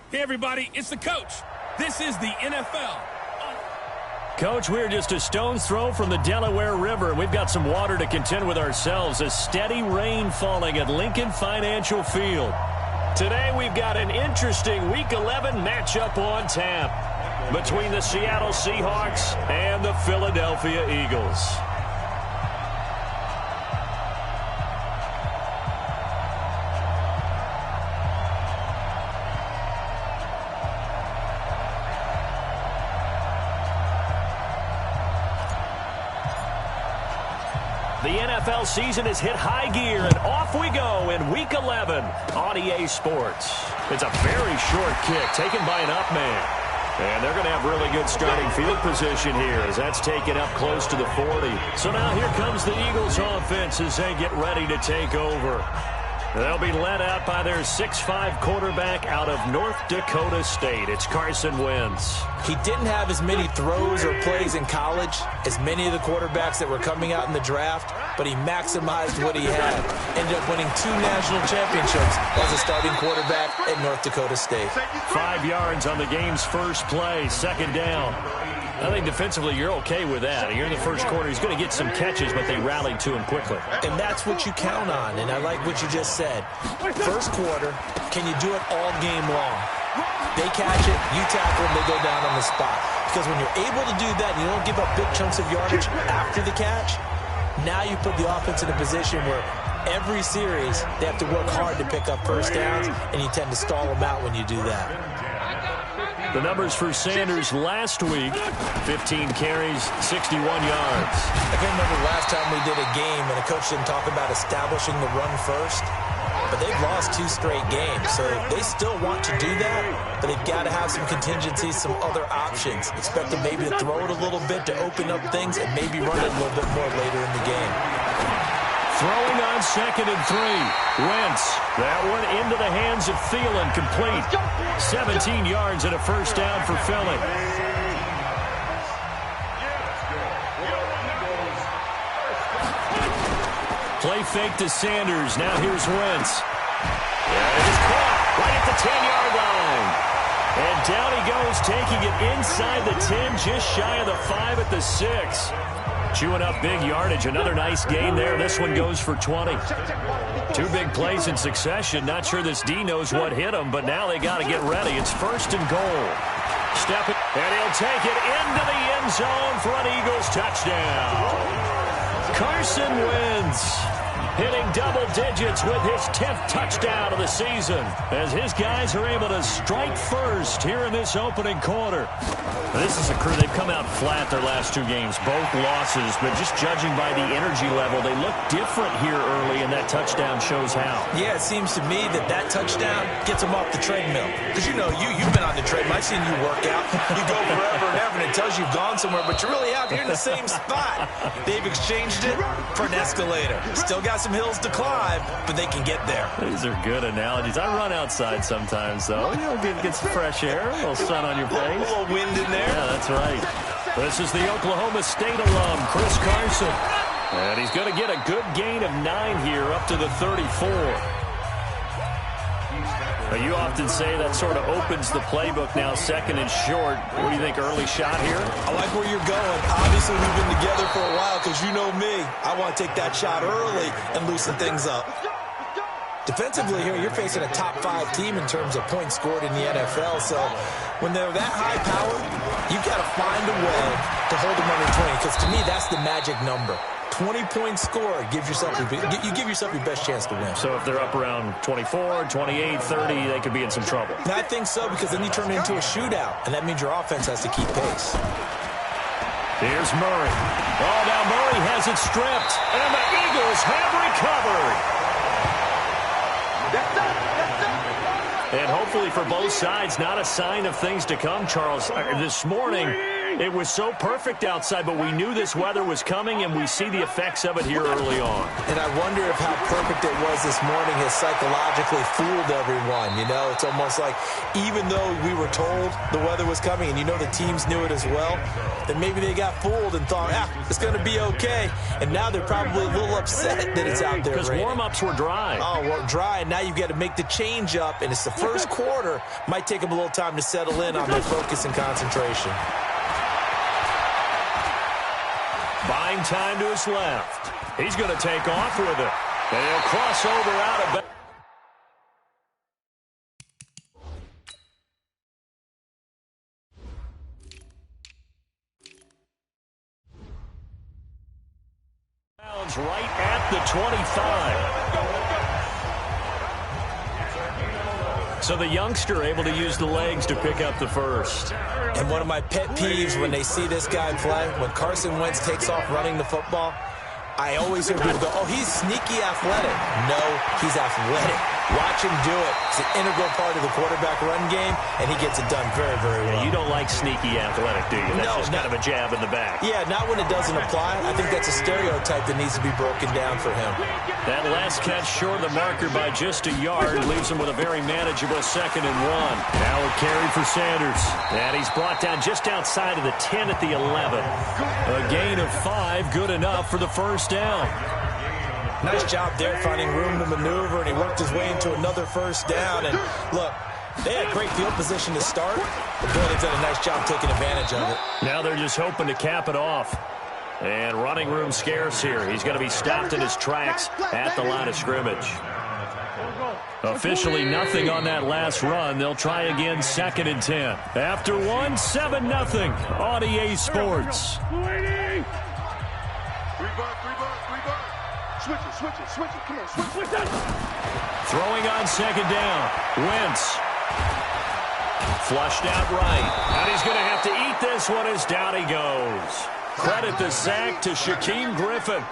Hey, everybody, it's the coach. This is the NFL. Coach, we're just a stone's throw from the Delaware River. We've got some water to contend with ourselves. A steady rain falling at Lincoln Financial Field. Today we've got an interesting Week 11 matchup on tap between the Seattle Seahawks and the Philadelphia Eagles. The NFL season has hit high gear, and off we go in Week 11 on EA Sports. It's a very short kick taken by an up man. And they're going to have really good starting field position here as that's taken up close to the 40. So now here comes the Eagles offense as they get ready to take over. They'll be led out by their 6'5" quarterback out of North Dakota State. It's Carson Wentz. He didn't have as many throws or plays in college as many of the quarterbacks that were coming out in the draft, but he maximized what he had. Ended up winning 2 national championships as a starting quarterback at North Dakota State. 5 yards on the game's first play, second down. I think defensively you're okay with that. Here in the first quarter, he's going to get some catches, but they rallied to him quickly. And that's what you count on, and I like what you just said. First quarter, can you do it all game long? They catch it, you tackle them, they go down on the spot. Because when you're able to do that and you don't give up big chunks of yardage after the catch, now you put the offense in a position where every series they have to work hard to pick up first downs, and you tend to stall them out when you do that. The numbers for Sanders last week, 15 carries, 61 yards. I can remember last time we did a game and a coach didn't talk about establishing the run first, but they've lost 2 straight games, so they still want to do that, but they've got to have some contingencies, some other options. Expect them maybe to throw it a little bit to open up things and maybe run it a little bit more later in the game. Throwing on 2nd and 3. Wentz. That one into the hands of Thielen, complete. 17 yards and a first down for Philly. Play fake to Sanders. Now here's Wentz. And it is caught right at the 10-yard line. And down he goes, taking it inside the 10, just shy of the 5 at the 6. Chewing up big yardage. Another nice gain there. This one goes for 20. 2 big plays in succession. Not sure this D knows what hit him, but now they got to get ready. It's 1st and goal. Step it, and he'll take it into the end zone for an Eagles touchdown. Carson Wentz hitting double digits with his 10th touchdown of the season as his guys are able to strike first here in this opening quarter. This is a crew. They've come out flat their last 2 games, both losses, but just judging by the energy level, they look different here early, and that touchdown shows how. Yeah, it seems to me that touchdown gets them off the treadmill. Because, you know, you've been on the treadmill. I've seen you work out. You go forever and ever, and it tells you've gone somewhere, but you're really out here in the same spot. They've exchanged it for an escalator. Still got some hills to climb, but they can get there. These are good analogies. I run outside sometimes, though. You know, get some fresh air, a little sun on your face. A little wind in there. Yeah, that's right. This is the Oklahoma State alum, Chris Carson. And he's going to get a good gain of 9 here up to the 34. Now, you often say that sort of opens the playbook now, 2nd and short. What do you think, early shot here? I like where you're going. Obviously, we've been together for a while because you know me. I want to take that shot early and loosen things up. Defensively here, you're facing a top 5 team in terms of points scored in the NFL. So when they're that high powered, you've got to find a way to hold them under 20. Because to me, that's the magic number. 20-point score, you give yourself your best chance to win. So if they're up around 24, 28, 30, they could be in some trouble. And I think so, because then you turn it into a shootout, and that means your offense has to keep pace. Here's Murray. Oh, now Murray has it stripped, and the Eagles have recovered. And hopefully for both sides, not a sign of things to come, Charles. This morning, It was so perfect outside, but we knew this weather was coming, and we see the effects of it here early on. And I wonder if how perfect it was this morning has psychologically fooled everyone. You know, it's almost like even though we were told the weather was coming, and you know the teams knew it as well, then maybe they got fooled and thought, it's going to be okay. And now they're probably a little upset that it's out there. Because warm-ups were dry. Oh, well, dry, and now you've got to make the change up, and it's the first quarter. Might take them a little time to settle in on their focus and concentration. Buying time to his left. He's going to take off with it. And he'll cross over out of bounds right at the 25. So the youngster able to use the legs to pick up the first. And one of my pet peeves when they see this guy play, when Carson Wentz takes off running the football, I always hear people go, he's sneaky athletic. No, he's athletic. Watch him do it. It's an integral part of the quarterback run game, and he gets it done very, very well. You don't like sneaky athletic, do you? That's just kind of a jab in the back. Yeah, not when it doesn't apply. I think that's a stereotype that needs to be broken down for him. That last catch short of the marker by just a yard leaves him with a very manageable 2nd and 1. Now a carry for Sanders. And he's brought down just outside of the 10 at the 11. A gain of 5, good enough for the first down. Nice job there finding room to maneuver, and he worked his way into another first down. And look, they had great field position to start, but boy, they've done a nice job taking advantage of it. Now they're just hoping to cap it off. And running room scarce here. He's going to be stopped in his tracks at the line of scrimmage. Officially nothing on that last run. They'll try again 2nd and 10. After 1, 7-0 on EA Sports. Switch it. Come on, switch that. Throwing on 2nd down. Wentz. Flushed out right. And he's going to have to eat this one as down he goes. Credit the sack to Shaquem Griffin.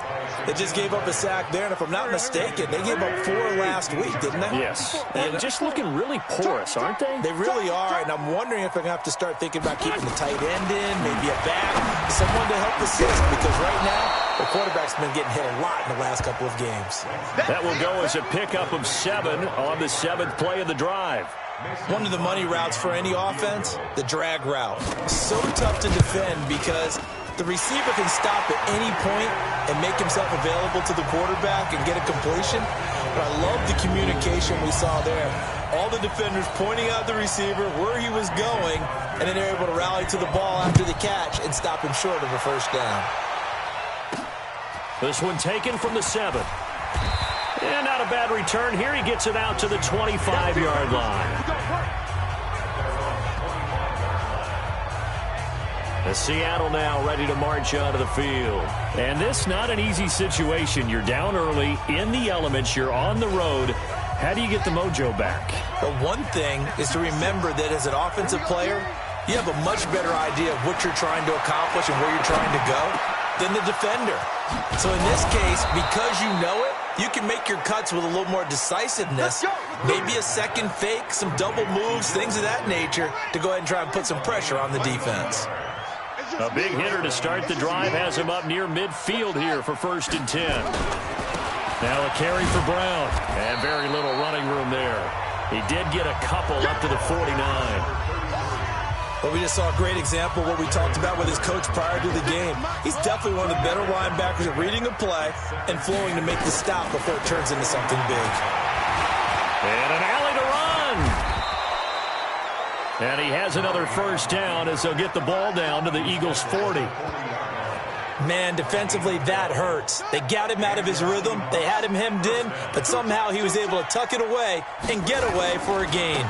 They just gave up a sack there, and if I'm not mistaken, they gave up 4 last week, didn't they? Yes. And just looking really porous, aren't they? They really are, and I'm wondering if they're going to have to start thinking about keeping the tight end in, maybe a back, someone to help assist, because right now, the quarterback's been getting hit a lot in the last couple of games. That will go as a pickup of 7 on the 7th play of the drive. One of the money routes for any offense, the drag route. So tough to defend because the receiver can stop at any point and make himself available to the quarterback and get a completion. But I love the communication we saw there. All the defenders pointing out the receiver, where he was going, and then they're able to rally to the ball after the catch and stop him short of a first down. This one taken from the 7. And not a bad return here. He gets it out to the 25-yard line. Seattle now ready to march onto the field. And this not an easy situation. You're down early, in the elements, you're on the road. How do you get the mojo back? Well, one thing is to remember that as an offensive player, you have a much better idea of what you're trying to accomplish and where you're trying to go than the defender. So in this case, because you know it, you can make your cuts with a little more decisiveness. Maybe a second fake, some double moves, things of that nature to go ahead and try and put some pressure on the defense. A big hitter to start the drive has him up near midfield here for 1st and 10. Now a carry for Brown. And very little running room there. He did get a couple up to the 49. Well, we just saw a great example of what we talked about with his coach prior to the game. He's definitely one of the better linebackers at reading a play and flowing to make the stop before it turns into something big. And an alley to run. And he has another first down as they'll get the ball down to the Eagles' 40. Man, defensively, that hurts. They got him out of his rhythm. They had him hemmed in, but somehow he was able to tuck it away and get away for a gain.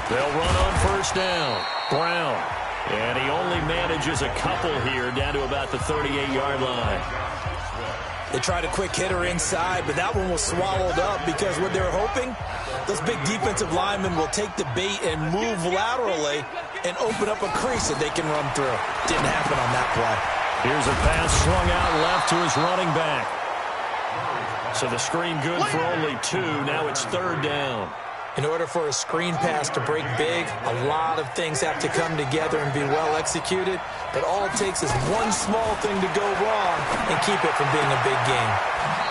They'll run on first down. Brown. And he only manages a couple here down to about the 38-yard line. They tried a quick hitter inside, but that one was swallowed up because what they're hoping, those big defensive linemen will take the bait and move laterally and open up a crease that they can run through. Didn't happen on that play. Here's a pass swung out left to his running back. So the screen good for only 2. Now it's 3rd down. In order for a screen pass to break big, a lot of things have to come together and be well executed, but all it takes is one small thing to go wrong and keep it from being a big game.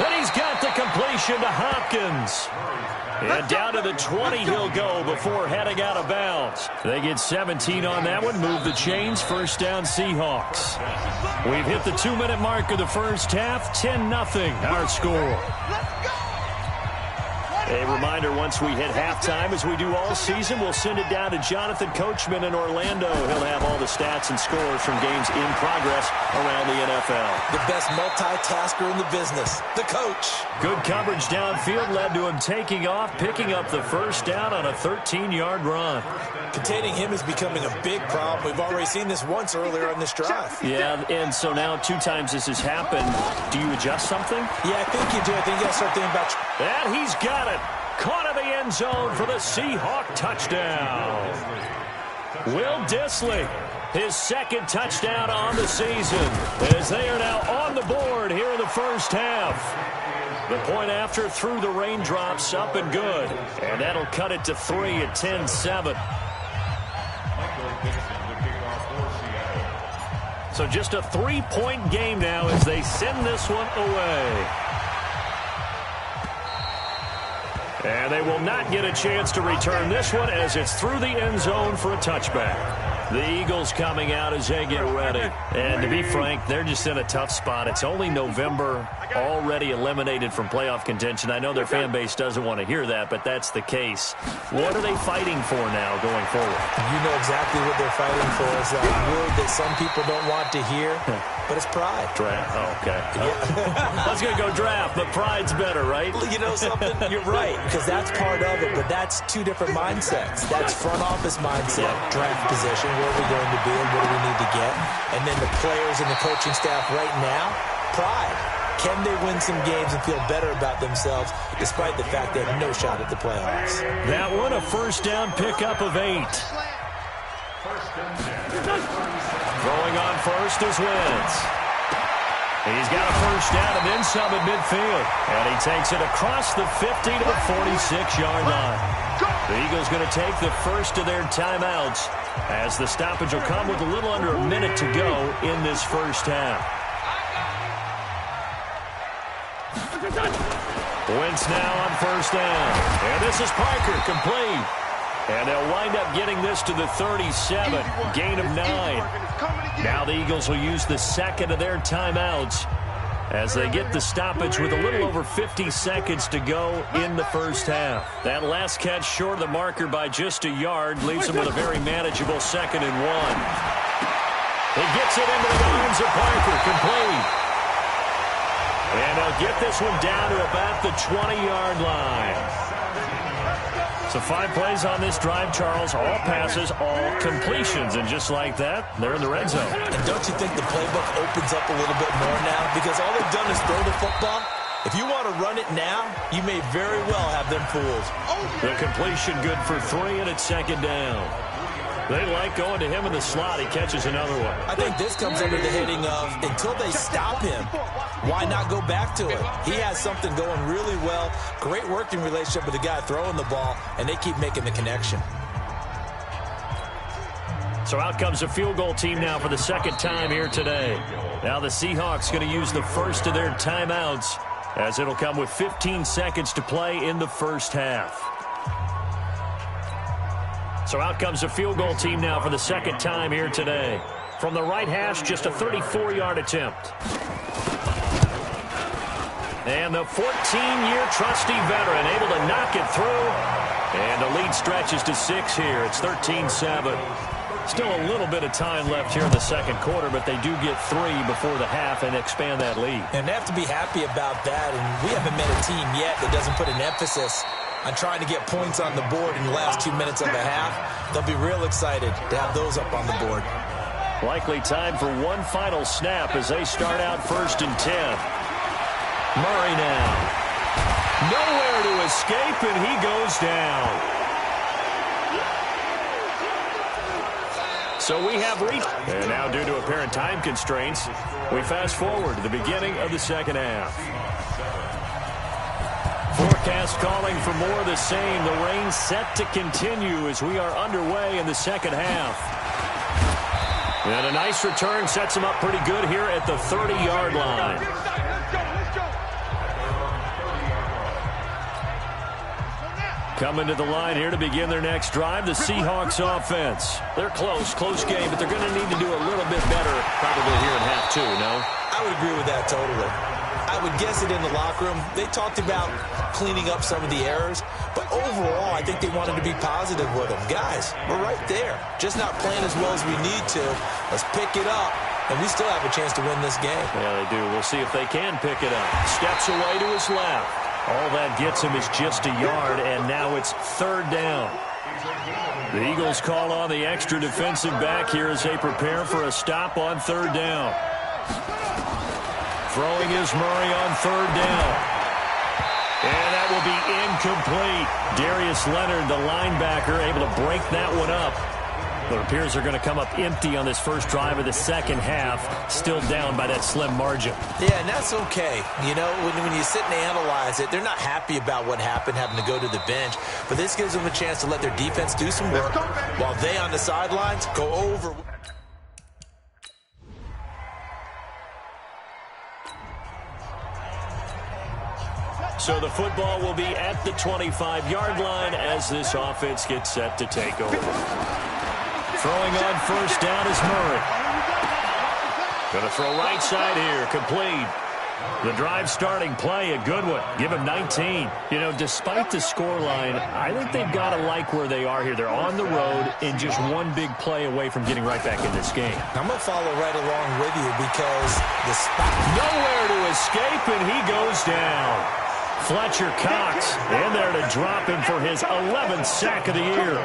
And he's got the completion to Hopkins. And down to the 20 he'll go before heading out of bounds. They get 17 on that one, move the chains, first down Seahawks. We've hit the 2-minute mark of the first half, 10-0 our score. A reminder, once we hit halftime, as we do all season, we'll send it down to Jonathan Coachman in Orlando. He'll have all the stats and scores from games in progress around the NFL. The best multitasker in the business, the coach. Good coverage downfield led to him taking off, picking up the first down on a 13-yard run. Containing him is becoming a big problem. We've already seen this once earlier on this drive. Yeah, and so now 2 times this has happened. Do you adjust something? Yeah, I think you do. I think you got to start thinking about... And he's got it. Caught in the end zone for the Seahawk touchdown. Will Dissly, his second touchdown on the season, as they are now on the board here in the first half. The point after through the raindrops, up and good. And that'll cut it to 3 at 10-7. So just a 3-point game now as they send this one away. And they will not get a chance to return this one as it's through the end zone for a touchback. The Eagles coming out as they get ready. And to be frank, they're just in a tough spot. It's only November, already eliminated from playoff contention. I know their fan base doesn't want to hear that, but that's the case. What are they fighting for now going forward? You know exactly what they're fighting for. Is that word that some people don't want to hear, but it's pride. Draft. Oh, okay. I was going to go draft, but pride's better, right? You know something? You're right, because that's part of it, but that's 2 different mindsets. That's front office mindset, draft position, where are we going to be and what do we need to get? And then the players and the coaching staff right now, pride. Can they win some games and feel better about themselves despite the fact they have no shot at the playoffs? That one, a first down pickup of 8. Throwing on first is Wentz. He's got a first down and then some at midfield. And he takes it across the 50 to the 46-yard line. The Eagles going to take the first of their timeouts as the stoppage will come with a little under a minute to go in this first half. Wentz now on first down. And this is Parker, complete. And they'll wind up getting this to the 37, gain of 9. Now the Eagles will use the second of their timeouts as they get the stoppage with a little over 50 seconds to go in the first half. That last catch short of the marker by just a yard leaves them with a very manageable 2nd and 1. He gets it into the arms of Parker, complete. And they'll get this one down to about the 20-yard line. So 5 plays on this drive, Charles. All passes, all completions. And just like that, they're in the red zone. And don't you think the playbook opens up a little bit more now? Because all they've done is throw the football. If you want to run it now, you may very well have them fooled. The completion good for 3, and it's 2nd down. They like going to him in the slot. He catches another one. I think this comes under the heading of until they stop him, why not go back to it? He has something going really well. Great working relationship with the guy throwing the ball, and they keep making the connection. So out comes a field goal team now for the 2nd time here today. Now the Seahawks going to use the first of their timeouts as it'll come with 15 seconds to play in the first half. So out comes a field goal team now for the 2nd time here today. From the right hash, just a 34-yard attempt. And the 14-year trusty veteran able to knock it through. And the lead stretches to 6 here. It's 13-7. Still a little bit of time left here in the 2nd quarter, but they do get 3 before the half and expand that lead. And they have to be happy about that. And we haven't met a team yet that doesn't put an emphasis on trying to get points on the board in the last 2 minutes of a half. They'll be real excited to have those up on the board. Likely time for one final snap as they start out 1st and 10. Murray now. Nowhere to escape, and he goes down. So we have reached. And now due to apparent time constraints, we fast forward to the beginning of the 2nd half. Forecast calling for more of the same. The rain set to continue as we are underway in the second half. And a nice return sets them up pretty good here at the 30-yard line. Coming to the line here to begin their next drive, the Seahawks offense. They're close game, but they're going to need to do a little bit better probably here in half two, no? I would agree with that totally. I would guess it in the locker room. They talked about cleaning up some of the errors, but overall, I think they wanted to be positive with them. Guys, we're right there. Just not playing as well as we need to. Let's pick it up, and we still have a chance to win this game. Yeah, they do. We'll see if they can pick it up. Steps away to his left. All that gets him is just a yard, and now it's third down. The Eagles call on the extra defensive back here as they prepare for a stop on third down. Throwing is Murray on third down. And that will be incomplete. Darius Leonard, the linebacker, able to break that one up. But it appears they're going to come up empty on this first drive of the second half, still down by that slim margin. Yeah, and that's okay. You know, when you sit and analyze it, they're not happy about what happened, having to go to the bench. But this gives them a chance to let their defense do some work while they on the sidelines go over. So the football will be at the 25-yard line as this offense gets set to take over. Throwing on first down is Murray. Going to throw right side here, complete. The drive starting play, a good one. Give him 19. You know, despite the scoreline, I think they've got to like where they are here. They're on the road and just one big play away from getting right back in this game. I'm going to follow right along with you because the spot. Nowhere to escape, and he goes down. Fletcher Cox in there to drop him for his 11th sack of the year.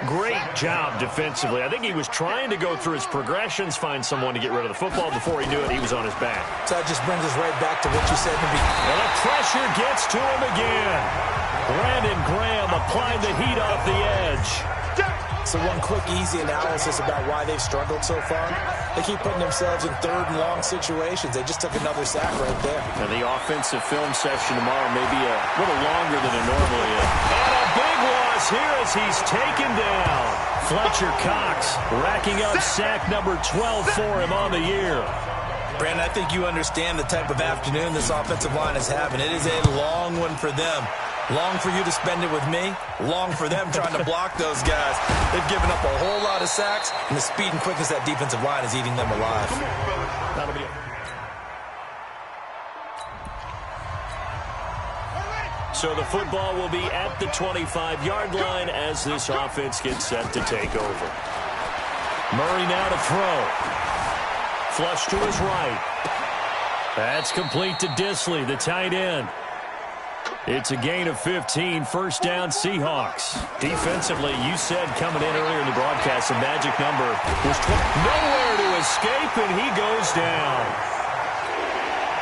Great job defensively. I think he was trying to go through his progressions, find someone to get rid of the football. Before he knew it, he was on his back. So that just brings us right back to what you said in the beginning. And the pressure gets to him again. Brandon Graham applying the heat off the edge. So one quick, easy analysis about why they've struggled so far. They keep putting themselves in third and long situations. They just took another sack right there. And the offensive film session tomorrow may be a little longer than it normally is. And a big loss here as he's taken down. Fletcher Cox racking up sack number 12 for him on the year. Brandon, I think you understand the type of afternoon this offensive line is having. It is a long one for them. Long for you to spend it with me. Long for them trying to block those guys. They've given up a whole lot of sacks, and the speed and quickness of that defensive line is eating them alive. That'll be it. So the football will be at the 25-yard line as this offense gets set to take over. Murray now to throw. Flush to his right. That's complete to Disley, the tight end. It's a gain of 15, first down Seahawks. Defensively, you said coming in earlier in the broadcast, the magic number was 20. Nowhere to escape, and he goes down.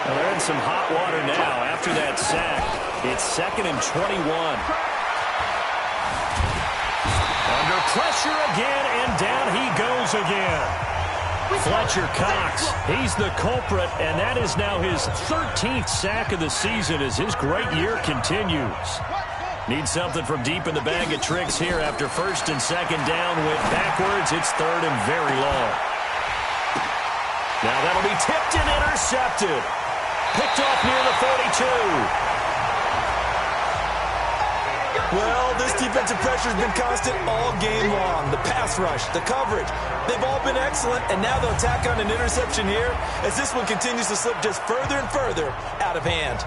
Well, they're in some hot water now after that sack. It's 2nd and 21. Under pressure again, and down he goes again. Fletcher Cox, he's the culprit, and that is now his 13th sack of the season as his great year continues. Needs something from deep in the bag of tricks here after first and second down. Went backwards. It's third and very long. Now that'll be tipped and intercepted. Picked off near the 42. Well, this defensive pressure has been constant all game long. The pass rush, the coverage, they've all been excellent, and now they'll tack on an interception here as this one continues to slip just further and further out of hand.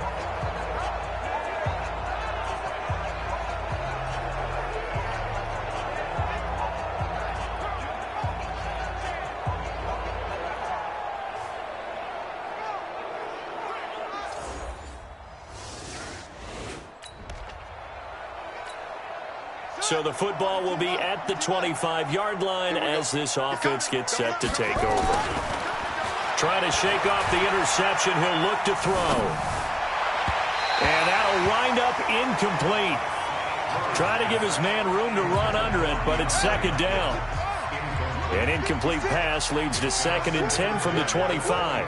So the football will be at the 25-yard line as this offense gets set to take over. Trying to shake off the interception. He'll look to throw. And that'll wind up incomplete. Trying to give his man room to run under it, but it's second down. An incomplete pass leads to 2nd and 10 from the 25.